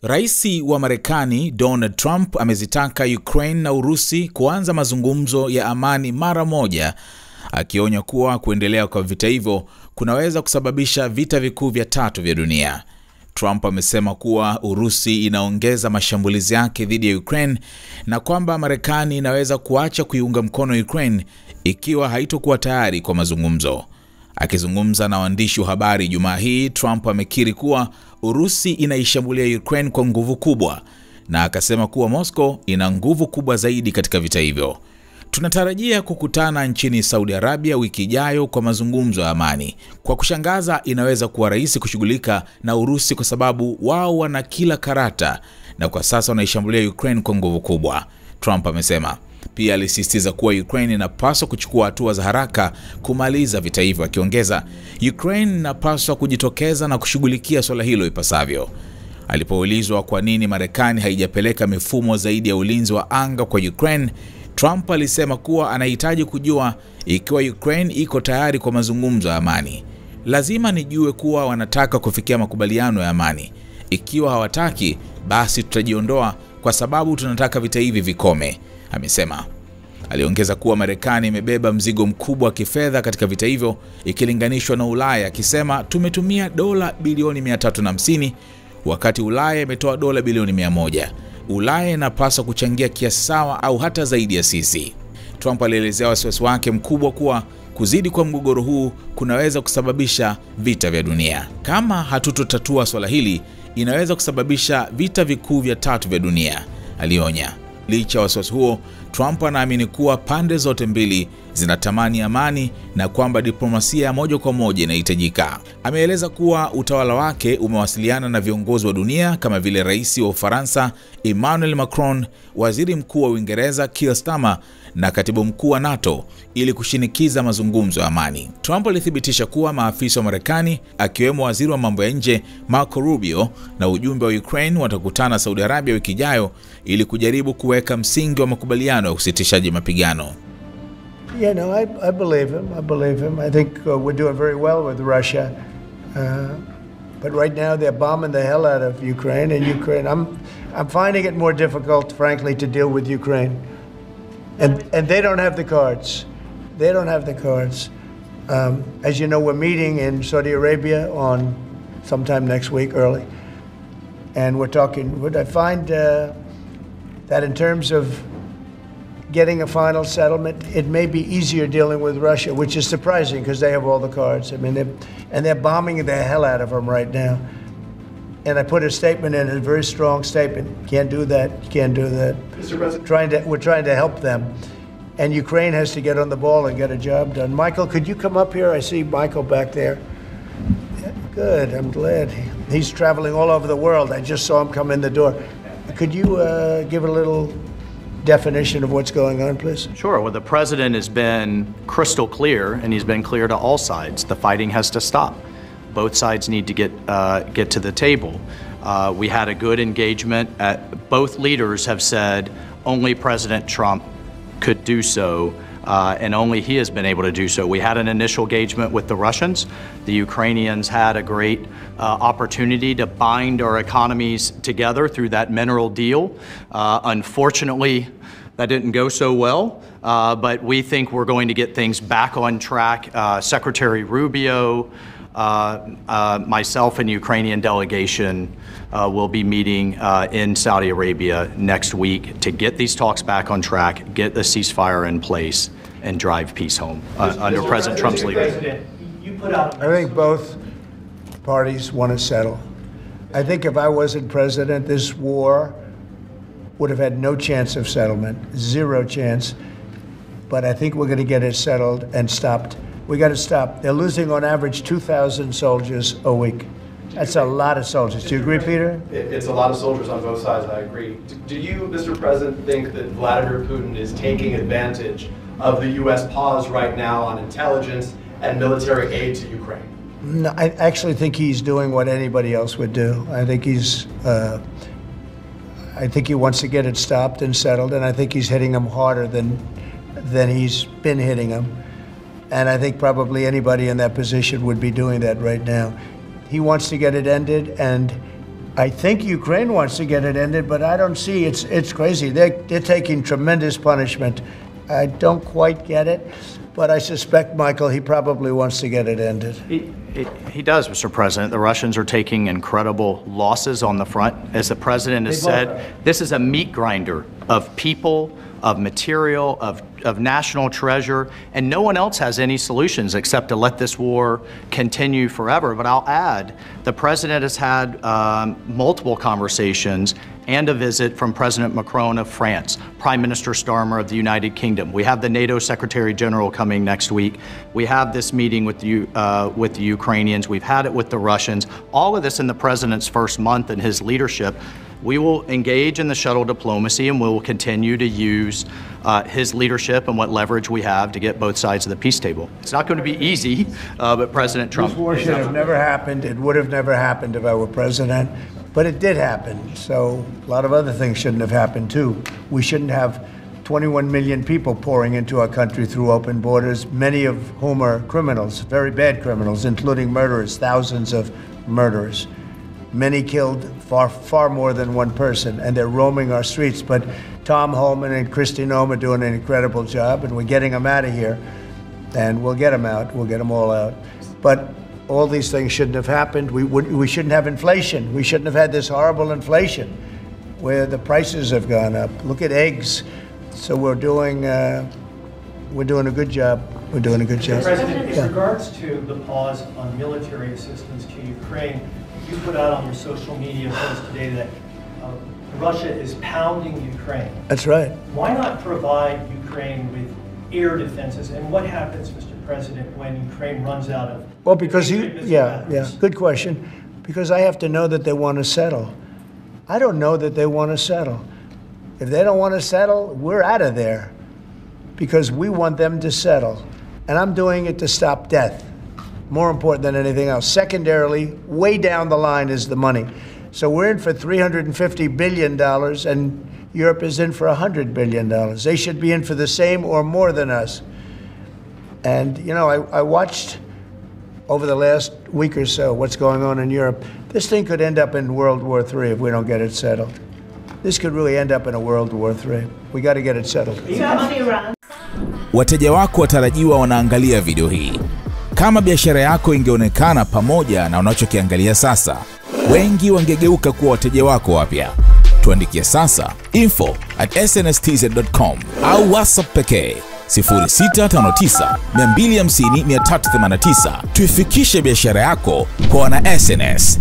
Rais wa Marekani Donald Trump amezitaka Ukraine na Urusi kuanza mazungumzo ya amani mara moja, akionya kuwa kuendelea kwa vita hivyo kunaweza kusababisha vita vikuu vya tatu vya dunia. Trump amesema kuwa Urusi inaongeza mashambulizi yake dhidi ya Ukraine na kwamba Marekani inaweza kuacha kuiunga mkono Ukraine ikiwa haitokuwa tayari kwa mazungumzo. Akizungumza na waandishi wa habari Jumaa hii, Trump amekiri kuwa Urusi inaishambulia Ukraine kwa nguvu kubwa na akasema kuwa Moscow ina nguvu kubwa zaidi katika vita hivyo. Tunatarajia kukutana nchini Saudi Arabia wiki ijayo kwa mazungumzo ya amani. Kwa kushangaza, inaweza kuwa rahisi kushughulika na Urusi kwa sababu wao wana kila karata na kwa sasa wanaishambulia Ukraine kwa nguvu kubwa, Trump amesema. Pia alisisitiza kuwa Ukraine inapaswa kuchukua hatua za haraka kumaliza vita hivyo, akiongeza Ukraine inapaswa kujitokeza na kushughulikia swala hilo ipasavyo. Alipoulizwa kwa nini Marekani haijapeleka mifumo zaidi ya ulinzi wa anga kwa Ukraine, Trump alisema kuwa anahitaji kujua ikiwa Ukraine iko tayari kwa mazungumzo ya amani. Lazima nijue kuwa wanataka kufikia makubaliano ya amani. Ikiwa hawataki, basi tutajiondoa kwa sababu tunataka vita hivi vikome, amesema. Aliongeza kuwa Marekani imebeba mzigo mkubwa wa kifedha katika vita hivyo ikilinganishwa na Ulaya, akisema tumetumia dola bilioni 350 wakati Ulaya imetoa dola bilioni 100. Ulaya inapaswa kuchangia kiasi sawa au hata zaidi ya sisi. Trump alielezea wasiwasi wake mkubwa kuwa kuzidi kwa mgogoro huu kunaweza kusababisha vita vya dunia. Kama hatutotatua swala hili, inaweza kusababisha vita vikuu vya tatu vya dunia, alionya. Licha ya wasiwasi huo, Trump anaamini kuwa pande zote mbili zinatamani amani na kwamba diplomasia ya moja kwa moja inahitajika. Ameeleza kuwa utawala wake umewasiliana na viongozi wa dunia kama vile Rais wa Ufaransa Emmanuel Macron, Waziri Mkuu wa Uingereza Keir Starmer na Katibu Mkuu wa NATO ili kushinikiza mazungumzo ya amani. Trump alithibitisha kuwa maafisa wa Marekani akiwemo Waziri wa Mambo ya Nje Marco Rubio na ujumbe wa Ukraine watakutana Saudi Arabia wiki ijayo ili kujaribu kuweka msingi wa makubaliano ya usitishaji mapigano. Yeah, no, I believe him. I think we're doing very well with Russia. But right now they're bombing the hell out of Ukraine, and I'm finding it more difficult, frankly, to deal with Ukraine. And they don't have the cards. They don't have the cards. As you know, we're meeting in Saudi Arabia on sometime next week, early. And we're talking, would I find that in terms of getting a final settlement, it may be easier dealing with Russia, which is surprising because they have all the cards. I mean, they're bombing the hell out of them right now. And I put a statement in, a very strong statement. Can't do that. Can't do that. Mr. President, we're trying to help them, and Ukraine has to get on the ball and get a job done. Michael, could you come up here? I see Michael back there. Yeah, good. I'm glad. He's traveling all over the world. I just saw him come in the door. Could you give a little definition of what's going on, please? Sure. Well, the president has been crystal clear, and he's been clear to all sides. The fighting has to stop. Both sides need to get to the table. We had a good engagement. Both leaders have said only President Trump could do so, and only he has been able to do so. We had an initial engagement with the Russians. The Ukrainians had a great opportunity to bind our economies together through that mineral deal. Unfortunately, that didn't go so well, but we think we're going to get things back on track. Secretary Rubio, myself and the Ukrainian delegation will be meeting in Saudi Arabia next week to get these talks back on track, get the ceasefire in place, and drive peace home under President Trump's leadership. I think both parties want to settle. I think if I wasn't president, this war would have had no chance of settlement, zero chance. But I think we're going to get it settled and stopped. We got to stop. They're losing on average 2,000 soldiers a week. That's a lot of soldiers. Do you agree, Peter? It's a lot of soldiers on both sides, I agree. Do you, Mr. President, think that Vladimir Putin is taking advantage of the U.S. pause right now on intelligence and military aid to Ukraine? No, I actually think he's doing what anybody else would do. I think he wants to get it stopped and settled, and I think he's hitting them harder than he's been hitting them. And I think probably anybody in that position would be doing that right now. He wants to get it ended, and I think Ukraine wants to get it ended, but I don't see it's crazy. They're taking tremendous punishment. I don't quite get it, but I suspect, Michael, he probably wants to get it ended. He does, Mr. President. The Russians are taking incredible losses on the front. As the president has said, this is a meat grinder of people, of material, of national treasure, and no one else has any solutions except to let this war continue forever. But I'll add, the president has had multiple conversations and a visit from President Macron of France, Prime Minister Starmer of the United Kingdom. We have the NATO Secretary General coming next week. We have this meeting with the Ukrainians. We've had it with the Russians. All of this in the president's first month in his leadership. We will engage in the shuttle diplomacy, and we will continue to use his leadership and what leverage we have to get both sides of the peace table. It's not going to be easy, but President Trump... This war should have never happened. It would have never happened if I were president, but it did happen. So a lot of other things shouldn't have happened, too. We shouldn't have 21 million people pouring into our country through open borders, many of whom are criminals, very bad criminals, including murderers, thousands of murderers. Many killed, far more than one person, and they're roaming our streets. But Tom Homan and Kristi Noem are doing an incredible job, and we're getting them out of here. And we'll get them out. We'll get them all out. But all these things shouldn't have happened. We shouldn't have inflation. We shouldn't have had this horrible inflation where the prices have gone up. Look at eggs. So we're doing a good job. We're doing a good job. President, in regards to the pause on military assistance to Ukraine, you put out on your social media post today that Russia is pounding Ukraine. That's right. Why not provide Ukraine with air defenses? And what happens, Mr. President, when Ukraine runs out of... Well, because good question. Because I have to know that they want to settle. I don't know that they want to settle. If they don't want to settle, we're out of there. Because we want them to settle. And I'm doing it to stop death. More important than anything else. Secondarily, way down the line is the money. So we're in for $350 billion, and Europe is in for $100 billion. They should be in for the same or more than us. And, you know, I watched over the last week or so what's going on in Europe. This thing could end up in World War III if we don't get it settled. This could really end up in a World War III. We got to get it settled. Wateja wako watarajiwa wanaangalia video hii. Kama biashara yako ingeonekana pamoja na unachokiangalia sasa, wengi wangegeuka kuwa wateja wako wapya. Tuandikie sasa info@snstz.com au WhatsApp pekee 0659 250 389. Tuifikishe biashara yako kwa wana SNS.